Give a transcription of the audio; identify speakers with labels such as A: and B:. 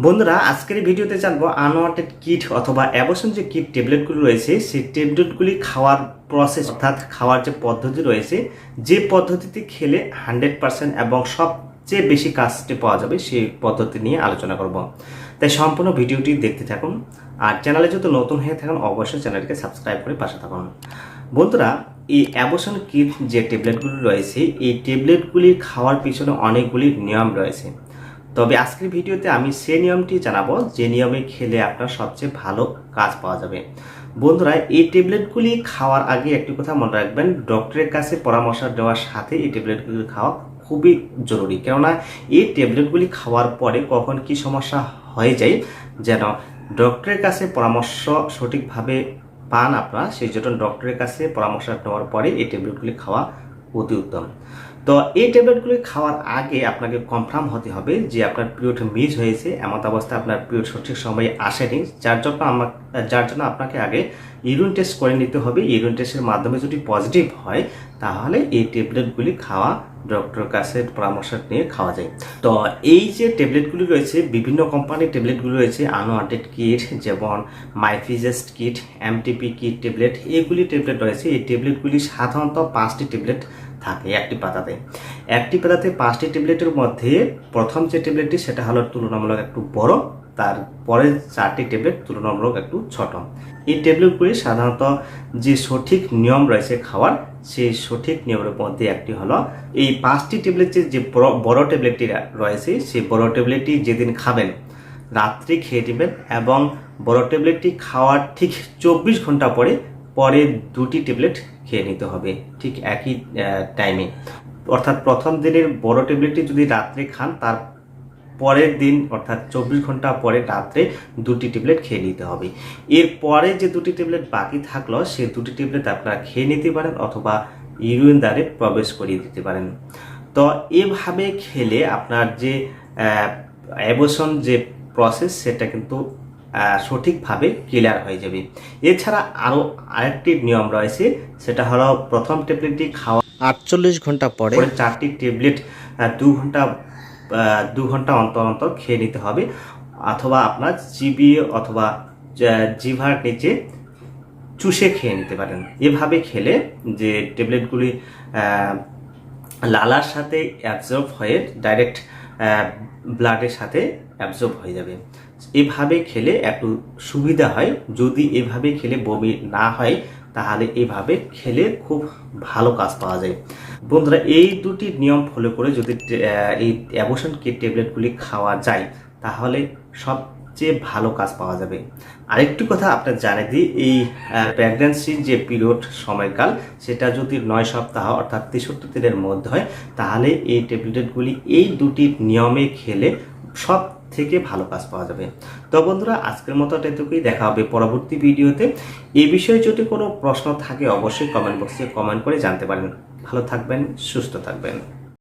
A: বন্ধুরা আজকের এই ভিডিওতে জানবো আনওয়ান্টেড কিট অথবা অ্যাবর্শন যে কিট ট্যাবলেটগুলো রয়েছে সেই ট্যাবলেটগুলি খাওয়ার প্রসেস অর্থাৎ খাওয়ার যে পদ্ধতি রয়েছে, যে পদ্ধতিতে খেলে 100% এবং সবচেয়ে বেশি কাজটি পাওয়া যাবে সেই পদ্ধতি নিয়ে আলোচনা করব। তাই সম্পূর্ণ ভিডিওটি দেখতে থাকুন। আর চ্যানেলে যদি নতুন হয়ে থাকেন অবশ্যই চ্যানেলটিকে সাবস্ক্রাইব করে পাশে থাকুন। বন্ধুরা, এই অ্যাবর্শন কিট যে ট্যাবলেটগুলি রয়েছে এই ট্যাবলেটগুলি খাওয়ার পিছনে অনেকগুলি নিয়ম রয়েছে। তবে আজকের ভিডিওতে আমি সেই নিয়মটি জানাবো যে নিয়মে খেলে আপনার সবচেয়ে ভালো কাজ পাওয়া যাবে। বন্ধুরা, এই ট্যাবলেটগুলি খাওয়ার আগে একটি কথা মনে রাখবেন, ডক্টরের কাছে পরামর্শ দেওয়ার সাথে এই ট্যাবলেটগুলি খাওয়া খুবই জরুরি। কেননা এই ট্যাবলেটগুলি খাওয়ার পরে কখন কি সমস্যা হয়ে যায় যেন ডক্টরের কাছে পরামর্শ সঠিকভাবে পান আপনারা, সেই জন্য ডক্টরের কাছে পরামর্শ নেওয়ার পরে এই ট্যাবলেটগুলি খাওয়া অতি উত্তম। তো এই ট্যাবলেটগুলি খাওয়ার আগে আপনাকে কনফার্ম হতে হবে যে আপনার পিরিয়ড মিস হয়েছে, এমন অবস্থায় আপনার পিরিয়ড সঠিক সময়ে আসেনি, যার জন্য আপনাকে আগে ইউরিন টেস্ট করে নিতে হবে। ইউরিন টেস্টের মাধ্যমে যদি পজিটিভ হয় তাহলে এই ট্যাবলেটগুলি খাওয়া ডক্টরের কাছে পরামর্শ নিয়ে খাওয়া যায়। তো এই যে ট্যাবলেটগুলি রয়েছে, বিভিন্ন কোম্পানির ট্যাবলেটগুলি রয়েছে, আনওয়ান্টেড কিট যেমন মাইফিজেস্ট কিট, এমটিপি কিট ট্যাবলেট, এগুলি ট্যাবলেট রয়েছে। এই ট্যাবলেটগুলি সাধারণত 5টি ট্যাবলেট থাকে একটি পাতাতে। একটি পাতাতে 5টি ট্যাবলেটের মধ্যে প্রথম যে ট্যাবলেটটি সেটা হলো তুলনামূলক একটু বড়, তারপরে 4টি ট্যাবলেট তুলনামূলক একটু ছোট। এই ট্যাবলেটগুলি সাধারণত যে সঠিক নিয়ম রয়েছে খাওয়ার, সেই সঠিক নিয়মের মধ্যে একটি হলো এই 5টি ট্যাবলেটের যে বড় ট্যাবলেটটি রয়েছে সেই বড় ট্যাবলেটটি যেদিন খাবেন রাত্রি খেয়ে নেবেন এবং বড় ট্যাবলেটটি খাওয়ার ঠিক 24 ঘন্টা পরে পরের 2টি ট্যাবলেট খেয়ে নিতে হবে ঠিক একই টাইমে। অর্থাৎ প্রথম দিনের বড় ট্যাবলেটটি যদি রাত্রে খান, তার পরের দিন অর্থাৎ 24 ঘন্টা পরে রাত্রে 2টি ট্যাবলেট খেয়ে নিতে হবে। এরপরে যে 2টি ট্যাবলেট বাকি থাকলো সেই 2টি ট্যাবলেট আপনারা খেয়ে নিতে পারেন অথবা ইউরিন দ্বারে প্রবেশ করিয়ে দিতে পারেন। তো এভাবে খেলে আপনার যে অ্যাবর্শন যে প্রসেস সেটা কিন্তু সঠিকভাবে ক্লিয়ার হয়ে যাবে। এছাড়া আরও আরেকটি নিয়ম রয়েছে, সেটা হলো প্রথম ট্যাবলেটটি খাওয়া 48 ঘন্টা পরে 4টি ট্যাবলেট 2 ঘন্টা অন্তর অন্তর খেয়ে নিতে হবে, অথবা আপনার চিবিয়ে অথবা জিভার নিচে চুষে খেয়ে নিতে পারেন। এভাবে খেলে যে ট্যাবলেটগুলি লালার সাথে অ্যাবজর্ব হয়ে ডাইরেক্ট ব্লাডের সাথে অ্যাবজর্ব হয়ে যাবে। এভাবে খেলে একটু সুবিধা হয়। যদি এভাবে খেলে বমি না হয় তাহলে এভাবে খেলে খুব ভালো কাজ পাওয়া যায়। বন্ধুরা, এই 2টি নিয়ম ফলো করে যদি এই অ্যাবর্শন কিট ট্যাবলেটগুলি খাওয়া যায় তাহলে সবচেয়ে ভালো কাজ পাওয়া যাবে। আরেকটি কথা আপনার জানিয়ে দিই, এই প্রেগন্যান্সির যে পিরিয়ড সময়কাল সেটা যদি 9 সপ্তাহ অর্থাৎ 63 দিনের মধ্যে হয় তাহলে এই ট্যাবলেটগুলি এই 2টি নিয়মে খেলে সব থেকে ভালো কাজ পাওয়া যাবে। তো বন্ধুরা, আজকের মতো এটুকুই। দেখা হবে পরবর্তী ভিডিওতে। এই বিষয়ে যদি কোনো প্রশ্ন থাকে অবশ্যই কমেন্ট বক্সে কমেন্ট করে জানতে পারেন। ভালো থাকবেন, সুস্থ থাকবেন।